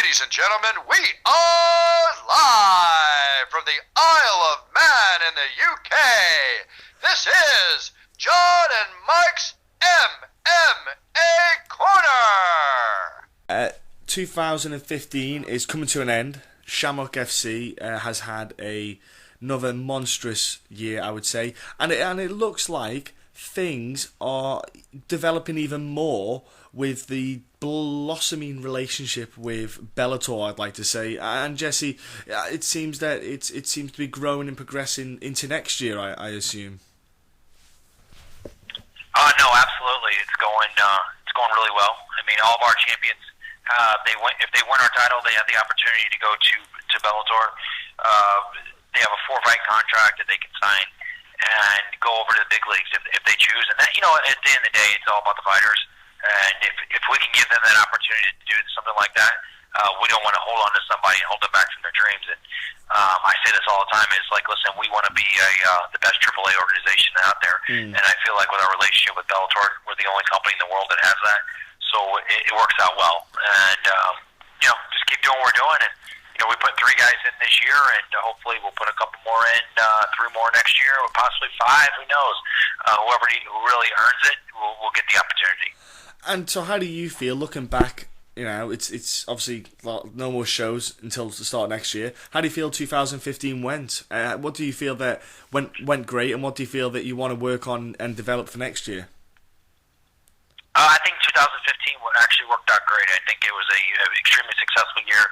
Ladies and gentlemen, we are live from the Isle of Man in the UK. This is John and Mike's MMA Corner. 2015 is coming to an end. Shamrock FC has had another monstrous year, I would say, and it looks like things are developing even more with the blossoming relationship with Bellator, I'd like to say. And Jesse, it seems that it seems to be growing and progressing into next year, I assume. No, absolutely. It's going really well. I mean, all of our champions, if they win our title, they have the opportunity to go to Bellator. They have a 4-fight contract that they can sign and go over to the big leagues if they choose. And that, at the end of the day, it's all about the fighters. And if we can give them that opportunity to do something like that, we don't want to hold on to somebody and hold them back from their dreams. And I say this all the time: is like, listen, we want to be the best AAA organization out there. And I feel like with our relationship with Bellator, we're the only company in the world that has that. So it works out well. And just keep doing what we're doing. And we put 3 guys in this year, and hopefully we'll put a couple more in, 3 more next year, or possibly 5. Who knows? Whoever really earns it will get the opportunity. And so how do you feel looking back? It's obviously no more shows until the start of next year. How do you feel 2015 went? What do you feel that went great, and what do you feel that you want to work on and develop for next year? I think 2015 actually worked out great. I think it was an extremely successful year.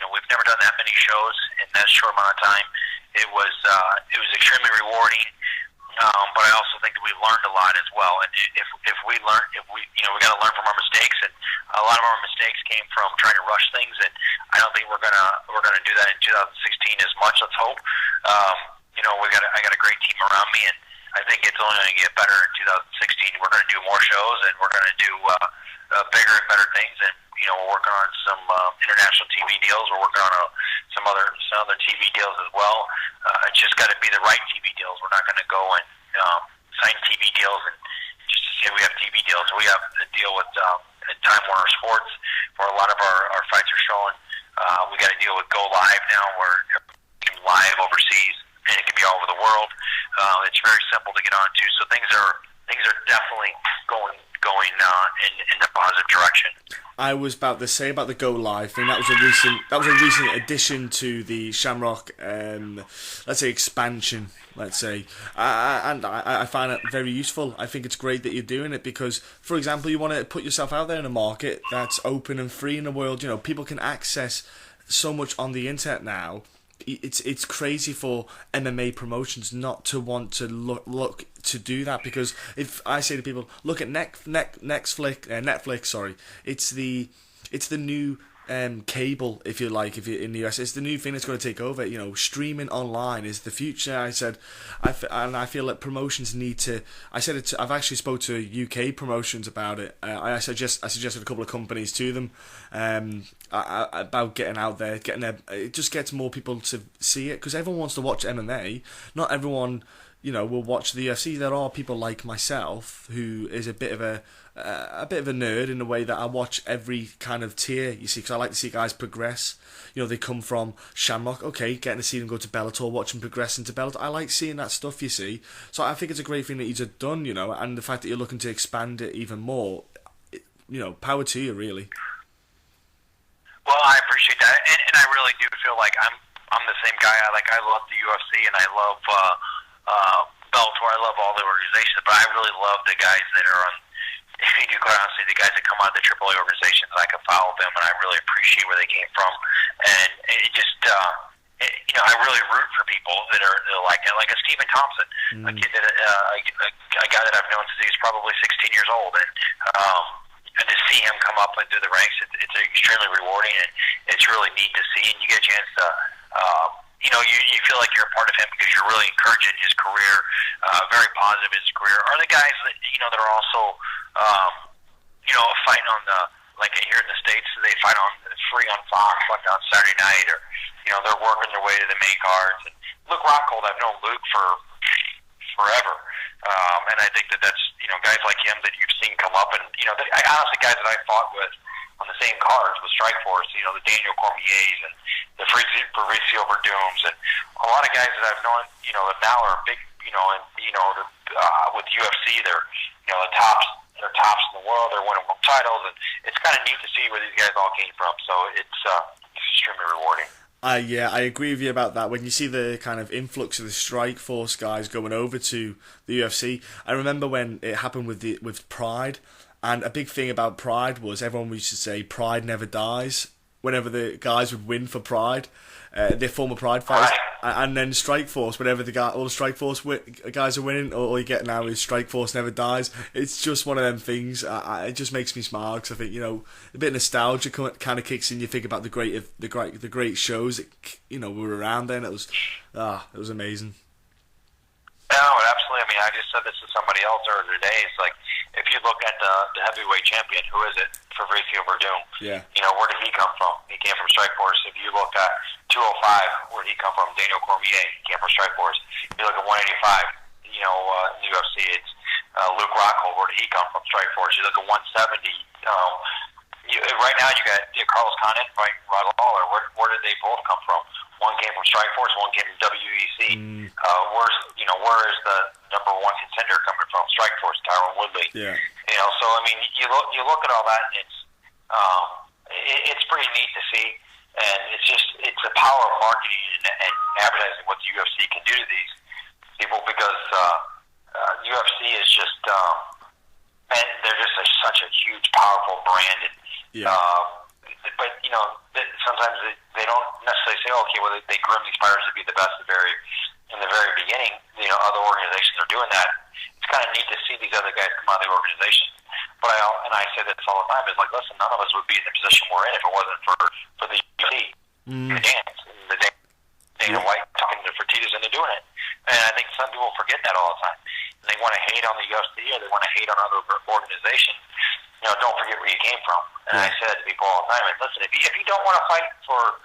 We've never done that many shows in that short amount of time. It was extremely rewarding. But I also think that we learned a lot as well. And if we got to learn from our mistakes, and a lot of our mistakes came from trying to rush things. And I don't think we're gonna do that in 2016 as much. Let's hope. I got a great team around me, and I think it's only going to get better in 2016. We're going to do more shows, and we're going to do bigger and better things. And we're working on some international TV deals. We're working on some other TV deals as well. It's just got to be the right TV deals. We're not going to go and sign TV deals and just to say we have TV deals. We have a deal with Time Warner Sports where a lot of our fights are shown. We got a deal with Go Live now where it's live overseas and it can be all over the world. It's very simple to get onto. So things are definitely going in the positive direction. I was about to say about the Go Live thing. That was a recent addition to the Shamrock, let's say expansion. Let's say, and I find it very useful. I think it's great that you're doing it because, for example, you want to put yourself out there in a market that's open and free in the world. People can access so much on the internet now. It's crazy for MMA promotions not to want to look to do that, because if I say to people, look at Netflix, sorry, it's the new cable, if you like, if you're in the US, it's the new thing that's going to take over. Streaming online is the future. I said, I feel that promotions need to. I said it. I've actually spoke to UK promotions about it. I suggested a couple of companies to them about getting out there, it just gets more people to see it, because everyone wants to watch MMA. Not everyone, will watch the UFC. There are people like myself who is a bit of a nerd in the way that I watch every kind of tier, you see, because I like to see guys progress. They come from Shamrock, okay, getting to see them go to Bellator, watch them progress into Bellator. I like seeing that stuff, you see. So I think it's a great thing that you've done, and the fact that you're looking to expand it even more, power to you, really. Well, I appreciate that, and I really do feel like I'm the same guy. I love the UFC, and I love Bellator. I love all the organizations, but I really love the guys that are on. Quite honestly, the guys that come out of the AAA organizations, I can follow them, and I really appreciate where they came from. And it just, I really root for people that are like that, like a Stephen Thompson, a kid that a guy that I've known since he was probably 16 years old, and to see him come up through the ranks, it's extremely rewarding, and it's really neat to see. And you get a chance to, you feel like you're a part of him because you're really encouraging his career, very positive in his career. Are the guys that that are also fighting on like here in the States, they fight on free on Fox like on Saturday night, or they're working their way to the main cards. And Luke Rockhold, I've known Luke for forever, and I think that's guys like him that you've seen come up, and I honestly, guys that I fought with on the same cards with Strikeforce. You know, the Daniel Cormiers and the Fabricio Verdums, and a lot of guys that I've known. You know, that now are big. You know, and with UFC, they're the tops. They're tops in the world. They're winning world titles, and it's kind of neat to see where these guys all came from. So it's extremely rewarding. Yeah, I agree with you about that. When you see the kind of influx of the Strikeforce guys going over to the UFC, I remember when it happened with Pride, and a big thing about Pride was everyone used to say Pride never dies whenever the guys would win for Pride, their former Pride fighters, and then Strikeforce, whenever all the Strikeforce guys are winning, all you get now is Strikeforce never dies. It's just one of them things. It just makes me smile because I think a bit of nostalgia kind of kicks in. You think about the great shows that were around then. It was amazing. No, absolutely. I mean, I just said this to somebody else earlier today. It's like, if you look at the heavyweight champion, who is it? Fabricio Verdum. Yeah. Where did he come from? He came from Strikeforce. If you look at 205, where did he come from? Daniel Cormier. He came from Strikeforce. If you look at 185, in the UFC, it's Luke Rockhold. Where did he come from? Strikeforce. You look at 170. Right now, you got Carlos Condit, right? Rod Lawler. Where did they both come from? One came from Strikeforce. One came from WEC. Where is the number one contender coming from? Strikeforce, Tyron Woodley. Yeah. So I mean, you look at all that, and it's pretty neat to see, and it's the power of marketing and advertising what the UFC can do to these people, because UFC is just and they're just such a huge, powerful brand, and but sometimes they don't necessarily say, okay, well, they groom these fighters to be the best in the very beginning. Other organizations are doing that. It's kind of neat to see these other guys come out of the organization. But I say this all the time, is like, listen, none of us would be in the position we're in if it wasn't for the UFC, the Dana White talking to Fertitas into doing it. And I think some people forget that all the time. And they want to hate on the UFC, or they want to hate on other organizations. Don't forget where you came from. And I say that to people all the time. And listen, if you don't want to fight for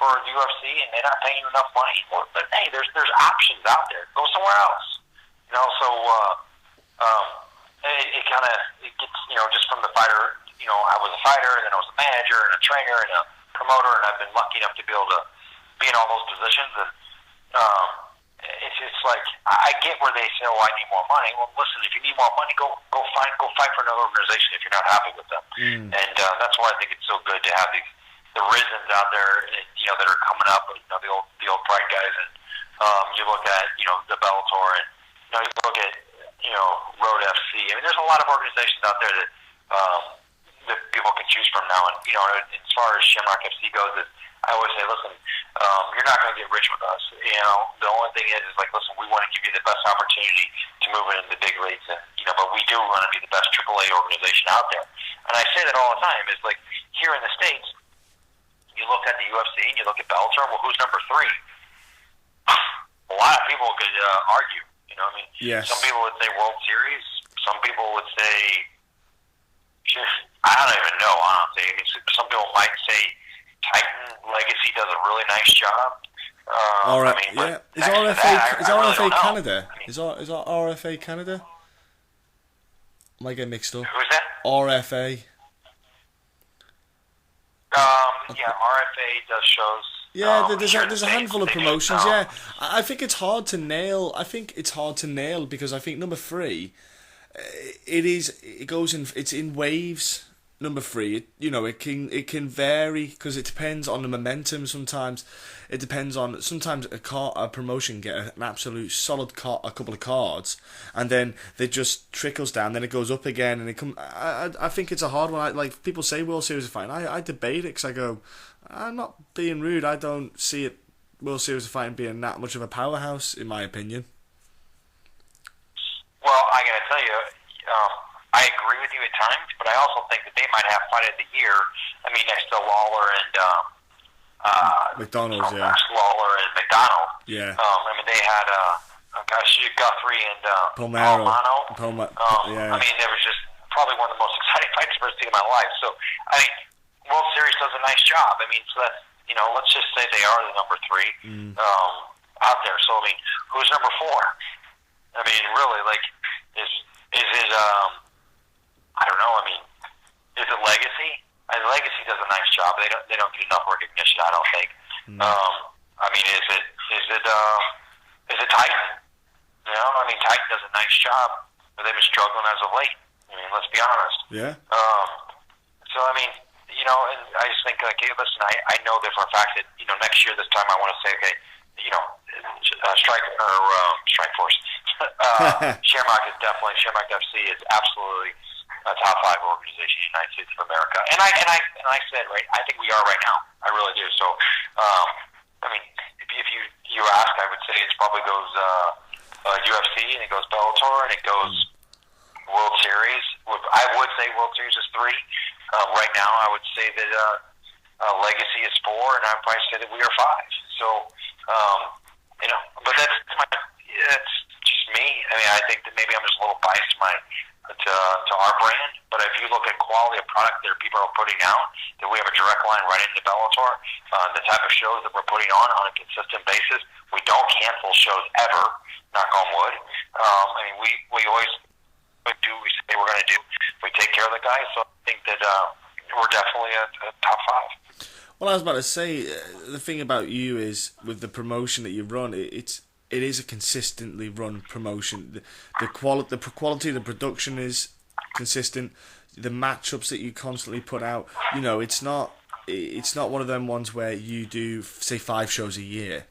the UFC and they're not paying you enough money, well, but hey, there's options out there. Go somewhere else. So it kind of gets just from the fighter. I was a fighter, and then I was a manager and a trainer and a promoter, and I've been lucky enough to be able to be in all those positions. And it's like, I get where they say, oh, I need more money. Well, listen, if you need more money, go fight for another organization if you're not happy with them. And that's why I think it's so good to have the Rizins out there, that are coming up, the old Pride guys, and you look at the Bellator, and you look at Road FC. I mean, there's a lot of organizations out there that people can choose from now. And as far as Shamrock FC goes, I always say, listen, you're not going to get rich with us. The only thing is like, listen, we want to give you the best opportunity to move into the big leagues, and but we do want to be the best AAA organization out there. And I say that all the time. Is like, here in the States, you look at the UFC and you look at Bellator. Well, who's number 3? A lot of people could argue. Yes. Some people would say World Series. Some people would say, I don't even know, honestly. Some people might say Titan Legacy does a really nice job. All right. Is RFA Canada? Is RFA Canada? I might get mixed up. Who's that? RFA. RFA does shows. Yeah, there's a handful of promotions. Yeah, I think it's hard to nail. Because I think number 3, it's in waves. Number 3, it can vary because it depends on the momentum. Sometimes it depends on a promotion get an absolute solid a couple of cards, and then it just trickles down. Then it goes up again, and I think it's a hard one. Like people say, World Series of Fighting. I debate it because I go, I'm not being rude. I don't see it World Series of Fighting being that much of a powerhouse, in my opinion. Well, I gotta tell you. I agree with you at times, but I also think that they might have Fight of the Year. I mean, next to Lawler and McDonald's, Lawler and McDonald. Yeah. I mean, they had Guthrie and Palmero. I mean, there was just probably one of the most exciting fights I've ever seen in my life. So, I mean, World Series does a nice job. I mean, so that's let's just say they are the number 3 out there. So, I mean, who's number 4? I mean, really, like, is it? I don't know. I mean, is it Legacy? And Legacy does a nice job. They don't get enough recognition, I don't think. I mean, is it Titan? You know, I mean, Titan does a nice job, but they've been struggling as of late. I mean, let's be honest. Yeah. So I mean, you know, and I just think like, hey, listen, I know that for a fact that, you know, next year this time I want to say, okay, you know, Strike Force, Shamrock FC is absolutely a top 5 organization in the United States of America, and I said, right, I think we are right now. I really do. So, I mean, if you ask, I would say it probably goes UFC, and it goes Bellator, and it goes World Series. I would say World Series is 3. Right now, I would say that Legacy is 4, and I'd probably say that we are 5. So, you know, but that's just me. I mean, I think that maybe I'm just a little biased to our brand, but if you look at quality of product that people are putting out, that we have a direct line right into Bellator, the type of shows that we're putting on a consistent basis, we don't cancel shows ever, knock on wood. I mean, we always do what we say we're going to do. We take care of the guys, so I think that we're definitely a top 5. Well, I was about to say, the thing about you is, with the promotion that you run, it is a consistently run promotion. The quality of the production is consistent. The matchups that you constantly put out, you know, it's not one of them ones where you do, say, 5 shows a year.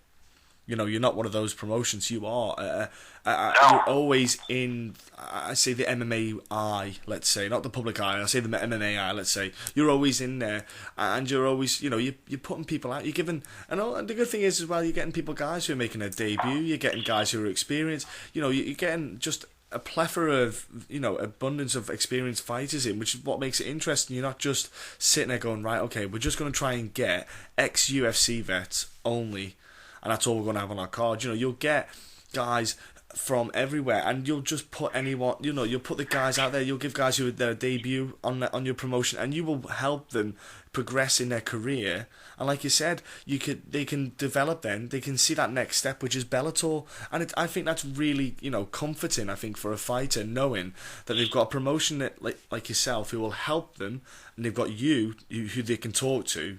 You know, you're not one of those promotions. You are. You're always in, I say, the MMA eye, let's say. Not the public eye, I say the MMA eye, let's say. You're always in there. And you're always, you know, you're putting people out. You're giving, and the good thing is, as well, you're getting guys who are making their debut. You're getting guys who are experienced. You know, you're getting just a plethora of, you know, abundance of experienced fighters in, which is what makes it interesting. You're not just sitting there going, right, okay, we're just going to try and get ex-UFC vets only, and that's all we're going to have on our card. You know, you'll get guys from everywhere, and you'll just put anyone, you know, you'll put the guys out there, you'll give guys who are their debut on your promotion, and you will help them progress in their career. And like you said, they can develop then, they can see that next step, which is Bellator, and I think that's really, you know, comforting, I think, for a fighter, knowing that they've got a promotion that, like yourself, who will help them, and they've got you, who they can talk to,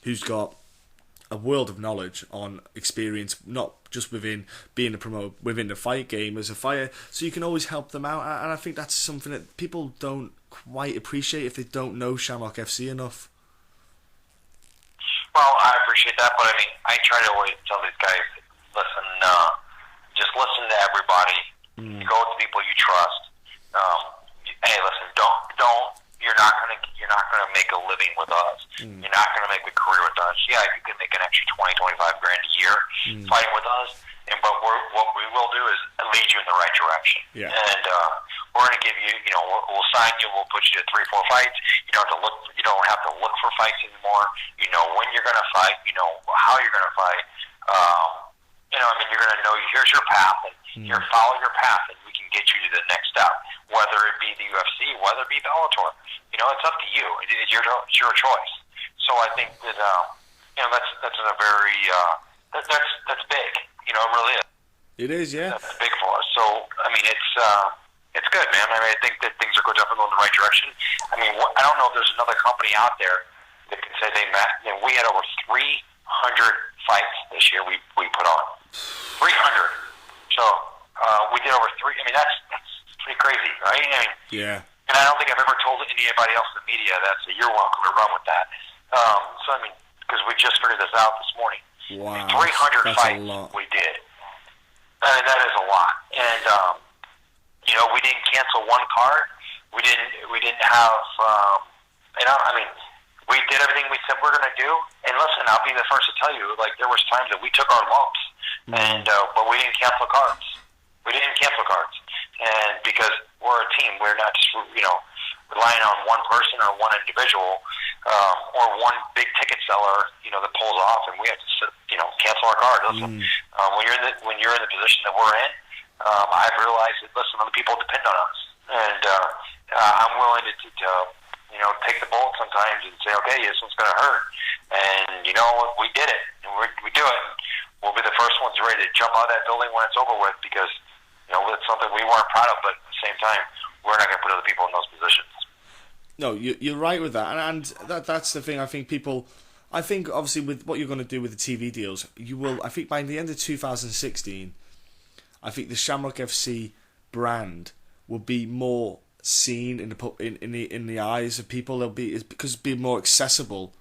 who's got a world of knowledge on experience, not just within being within the fight game as a fighter, so you can always help them out. And I think that's something that people don't quite appreciate if they don't know Shamrock FC enough. Well, I appreciate that, but I mean, I try to always tell these guys, listen, just listen to everybody. You go with the people you trust. Hey, listen, don't. You're not gonna make a living with us. You're not gonna make a career with us. Yeah, you can make an extra $20-25 grand a year fighting with us, but what we will do is lead you in the right direction. Yeah. And we're gonna give you, you know, we'll sign you. We'll put you to 3-4 fights. You don't have to look for fights anymore. You know when you're gonna fight. You know how you're gonna fight. You know, I mean, you're gonna know here's your path, and you follow your path, and we can get you to the next step. Whether it be the UFC, whether it be Bellator, you know, it's up to you. It's your choice. So I think that you know, that's a very that's big. You know, it really is. It is, yeah. That's big for us. So I mean, it's good, man. I mean, I think that things are definitely going in the right direction. I mean, I don't know if there's another company out there that can say they met. You know, we had over 300 fights this year. We put on 300. So we did over 3. I mean, that's pretty crazy, right? I mean, yeah. And I don't think I've ever told anybody else in the media that, so you're welcome to run with that. So I mean, because we just figured this out this morning. Wow. 300 fights we did. I mean, that is a lot. And you know, we didn't cancel one card. We didn't have. You know, I mean, we did everything we said we're going to do. And listen, I'll be the first to tell you, like, there was times that we took our lumps, and but we didn't cancel cards. And because we're a team, we're not just, you know, relying on one person or one individual or one big ticket seller, you know, that pulls off, and we have to, you know, cancel our card. Listen, when you're in the position that we're in, I've realized that, listen, other people depend on us, and I'm willing to you know, take the bullet sometimes and say, okay, this one's going to hurt, and you know, we did it, and we do it. We'll be the first ones ready to jump out of that building when it's over with, because you know, it's something we weren't proud of, but at the same time, we're not going to put other people in those positions. No, you're right with that, and that's the thing. I think obviously with what you're going to do with the TV deals, you will. I think by the end of 2016, I think the Shamrock FC brand will be more seen in the eyes of people. Because it'll be more accessible.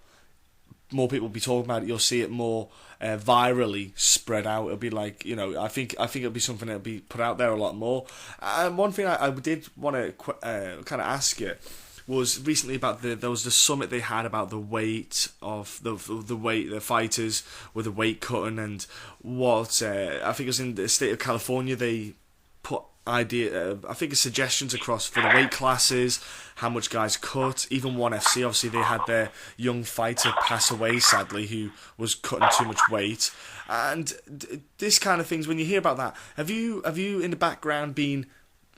More people will be talking about it. You'll see it more virally spread out. It'll be like, I think it'll be something that'll be put out there a lot more. And one thing I did want to kind of ask you was recently about there was the summit they had about the weight of the fighters with the weight cutting, and what I think it was in the state of California. They put suggestions across for the weight classes, how much guys cut. Even ONE FC, obviously they had their young fighter pass away sadly, who was cutting too much weight. And this kind of things, when you hear about that, have you in the background been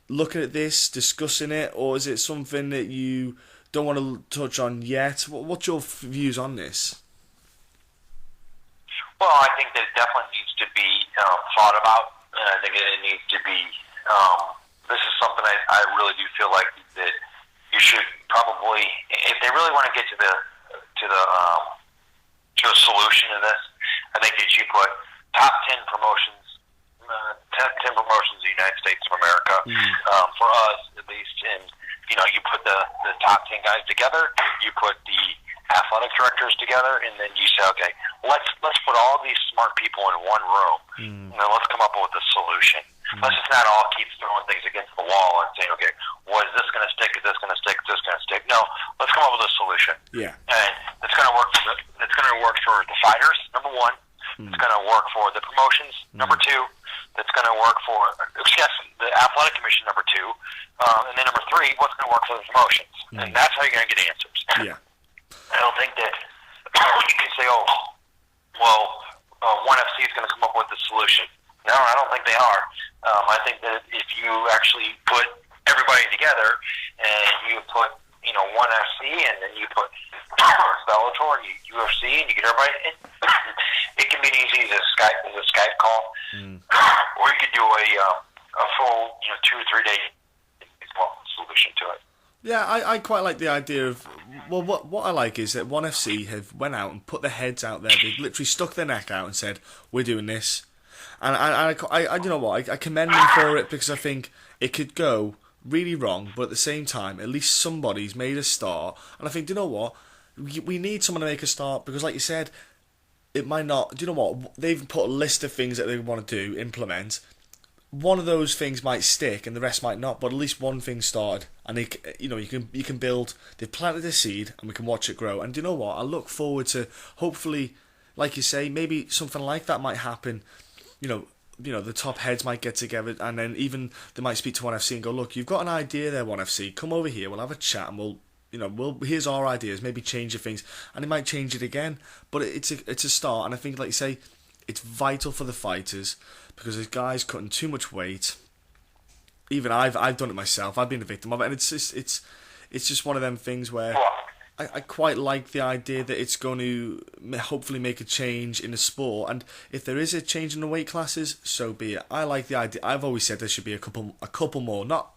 looking at this, discussing it, or is it something that you don't want to touch on yet? What's your views on this? Well, I think that it definitely needs to be thought about, and I think that it needs to be. This is something I really do feel like that you should probably, if they really want to get to the solution to this, I think that you put top 10 promotions. 10 promotions in the United States of America. For us, at least, and you put the top 10 guys together, you put the athletic directors together, and then you say, okay, let's put all these smart people in one room, and then let's come up with a solution. Let's just not all keep throwing things against the wall and saying, okay, well, is this going to stick? Is this going to stick? Is this going to stick? No, let's come up with a solution. Yeah, and it's going to work. It's going to work for the fighters. Number one, it's going to work for the promotions. Number two, that's going to work for the athletic commission. Number two, and then number three, what's going to work for the promotions, and that's how you're going to get answers. Yeah, I don't think that you can say, oh, well, ONE FC is going to come up with the solution. No, I don't think they are. I think that if you actually put everybody together and you put, ONE FC, and then you put Bellator and UFC, and you get everybody in, it can be easy as a Skype call, or you could do a full, 2 or 3 day solution to it. Yeah, I quite like the idea of, well, what I like is that ONE FC have went out and put their heads out there. They literally stuck their neck out and said, we're doing this. And I you know what, I commend them for it, because I think it could go really wrong, but at the same time, at least somebody's made a start. And I think, do you know what, we need someone to make a start, because like you said, it might not, do you know what, they've put a list of things that they want to do, implement. One of those things might stick and the rest might not, but at least one thing started, and they, you can build. They've planted a seed, and we can watch it grow. And do you know what, I look forward to, hopefully, like you say, maybe something like that might happen. The top heads might get together, and then even they might speak to ONE FC and go, look, you've got an idea there, ONE FC, come over here, we'll have a chat, and here's our ideas, maybe change your things, and they might change it again, but it's a start. And I think, like you say, it's vital for the fighters, because there's guys cutting too much weight. Even I've done it myself, I've been a victim of it, and it's just one of them things where I quite like the idea that it's going to hopefully make a change in the sport, and if there is a change in the weight classes, so be it. I like the idea. I've always said there should be a couple more, not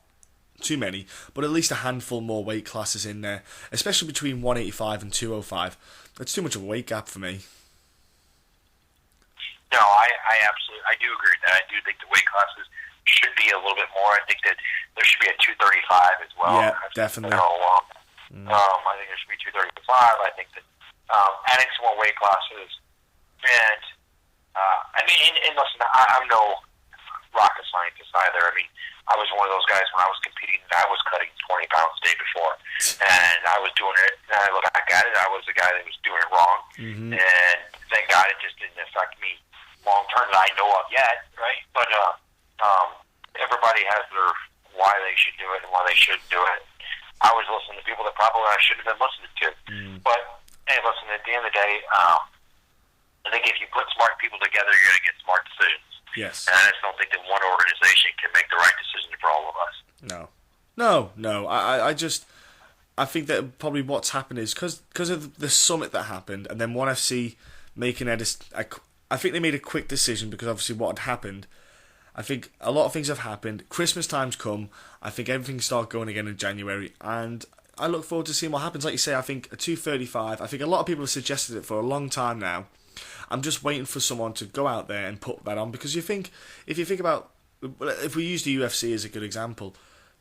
too many, but at least a handful more weight classes in there, especially between 185 and 205. That's too much of a weight gap for me. No, I do agree with that. I do think the weight classes should be a little bit more. I think that there should be a 235 as well. Yeah, definitely. I think there should be 235. I think that adding some more weight classes, and listen, I'm no rocket scientist either. I mean, I was one of those guys when I was competing, and I was cutting 20 pounds a day before, and I was doing it, and I look back at it, I was the guy that was doing it wrong, and thank God it just didn't affect me long term that I know of yet, right? But everybody has their why they should do it and why they shouldn't do it. I was listening to people that probably I shouldn't have been listening to. But, hey, listen, at the end of the day, I think if you put smart people together, you're going to get smart decisions. Yes. And I just don't think that one organization can make the right decision for all of us. No. I think that probably what's happened is because of the summit that happened, and then ONE FC making I think they made a quick decision, because obviously what had happened, I think a lot of things have happened. Christmas time's come. I think everything started going again in January, and I look forward to seeing what happens. Like you say, I think a 235. I think a lot of people have suggested it for a long time now. I'm just waiting for someone to go out there and put that on, because if you think about, if we use the UFC as a good example,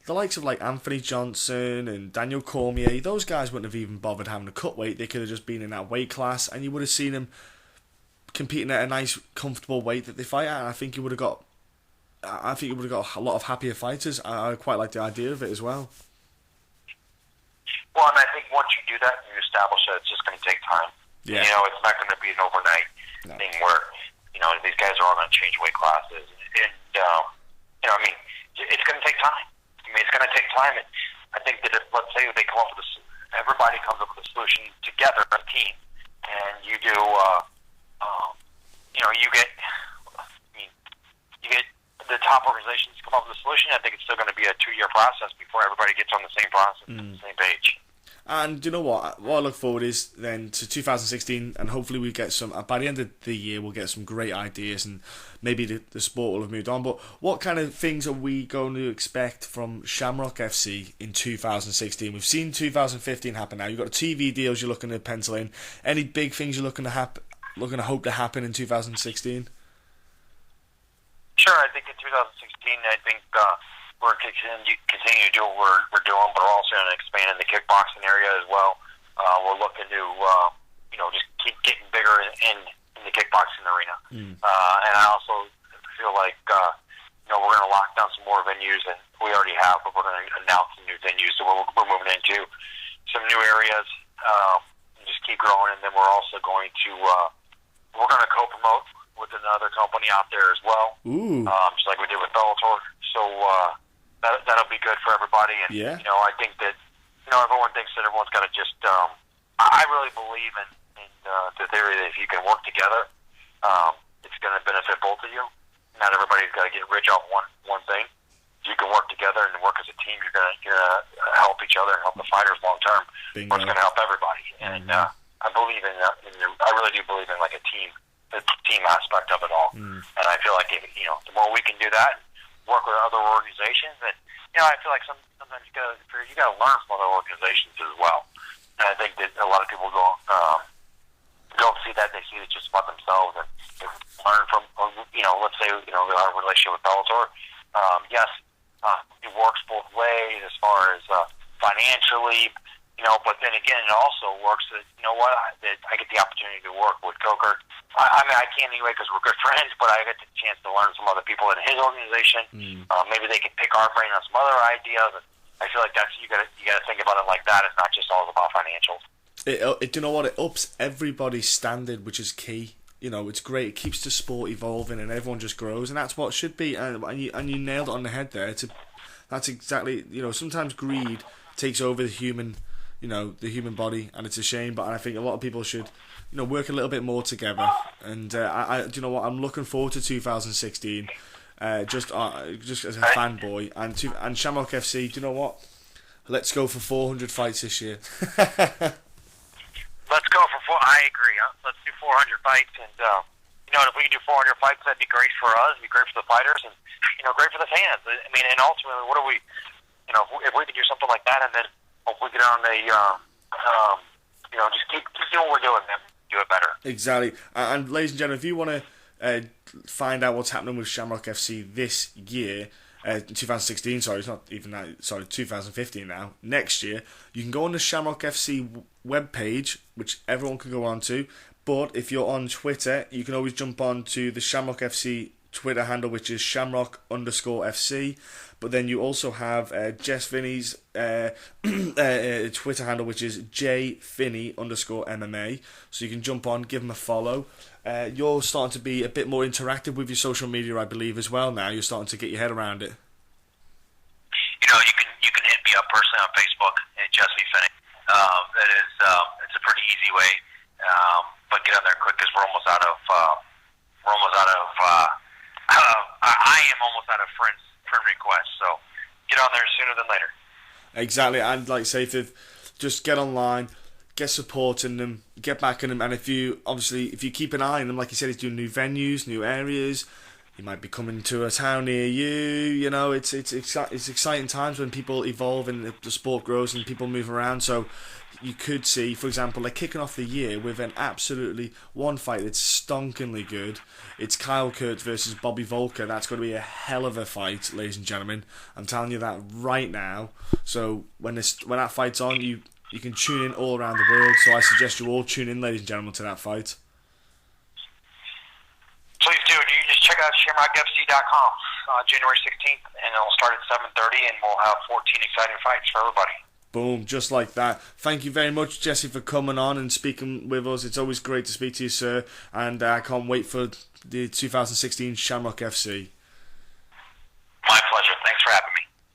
the likes of like Anthony Johnson and Daniel Cormier, those guys wouldn't have even bothered having a cut weight. They could have just been in that weight class, and you would have seen them competing at a nice, comfortable weight that they fight at. And I think you would have got a lot of happier fighters. I quite like the idea of it as well. Well, and I think once you do that and you establish it, it's just going to take time. Yeah. It's not going to be an overnight thing where, these guys are all going to change weight classes. And it's going to take time. It's going to take time. And I think that if, let's say, they come up with everybody comes up with a solution together, a team, and you do, you get the top organizations to come up with a solution. I think it's still going to be a 2-year process before everybody gets on the same process, the same page. And you know what? What I look forward is then to 2016, and hopefully we get some. By the end of the year, we'll get some great ideas, and maybe the sport will have moved on. But what kind of things are we going to expect from Shamrock FC in 2016? We've seen 2015 happen now. You've got TV deals you're looking to pencil in. Any big things you're looking to hope to happen in 2016? Sure, I think in 2016, we're continue to do what we're doing, but we're also going to expand in the kickboxing area as well. We're looking to, just keep getting bigger in the kickboxing arena. And I also feel like, we're going to lock down some more venues, and we already have, but we're going to announce some new venues. So we're moving into some new areas, and just keep growing. And then we're also going to, we're going to co-promote with another company out there as well. Just like we did with Bellator. So, that'll be good for everybody, and I think that everyone thinks that everyone's got to just. I really believe in the theory that if you can work together, it's going to benefit both of you. Not everybody's got to get rich off one thing. If you can work together and work as a team, you're gonna help each other and help the fighters long term. It's going to help everybody, and I believe in. I really do believe in like a team, the team aspect of it all, and I feel like the more we can do that. Work with other organizations, and I feel like sometimes you got to learn from other organizations as well. And I think that a lot of people don't see that; they see it just about themselves and learn from. Let's say our relationship with Bellator. Yes, it works both ways as far as financially. But then again, it also works that, that I get the opportunity to work with Coker. I can't anyway because we're good friends, but I get the chance to learn from other people in his organization. Maybe they can pick our brain on some other ideas. And I feel like that's you got to think about it like that. It's not just all about financials. You know what? It ups everybody's standard, which is key. It's great. It keeps the sport evolving, and everyone just grows, and that's what it should be. And you nailed it on the head there. That's exactly. Sometimes greed takes over the human body, and it's a shame. But I think a lot of people should, work a little bit more together. And do you know what? I'm looking forward to 2016. Just as a fanboy, and Shamrock FC. Do you know what? Let's go for 400 fights this year. Let's go for 4. I agree. Let's do 400 fights, and if we can do 400 fights, that'd be great for us. It'd be great for the fighters, and great for the fans. I mean, and ultimately, what are we? If we can do something like that, and then hopefully get on the, just keep doing what we're doing, man. Do it better. Exactly. And ladies and gentlemen, if you want to find out what's happening with Shamrock FC this year, 2016, sorry, it's not even that, sorry, 2015 now, next year, you can go on the Shamrock FC webpage, which everyone can go on to, but if you're on Twitter, you can always jump on to the Shamrock FC Twitter handle, which is Shamrock_FC. But then you also have Jess Finney's Twitter handle, which is jfinney_MMA. So you can jump on, give him a follow. You're starting to be a bit more interactive with your social media, I believe, as well now. You're starting to get your head around it. You can hit me up personally on Facebook at Jesse Finney. That is, it's a pretty easy way, but get on there quick because we're almost out of. I am almost out of friend requests, so get on there sooner than later. Exactly, and like I say, just get online, get supporting them, get back in them, and if you keep an eye on them, like you said, he's doing new venues, new areas, he might be coming to a town near you. You know, it's exciting times when people evolve and the sport grows and people move around. So you could see, for example, they're kicking off the year with an absolutely one fight that's stonkingly good. It's Kyle Kurtz versus Bobby Volker. That's going to be a hell of a fight, ladies and gentlemen. I'm telling you that right now. So when that fight's on, you can tune in all around the world. So I suggest you all tune in, ladies and gentlemen, to that fight. Please do. You just check out ShamrockFC.com January 16th, and it'll start at 7:30, and we'll have 14 exciting fights for everybody. Boom, just like that. Thank you very much, Jesse, for coming on and speaking with us. It's always great to speak to you, sir, and I can't wait for the 2016 Shamrock FC.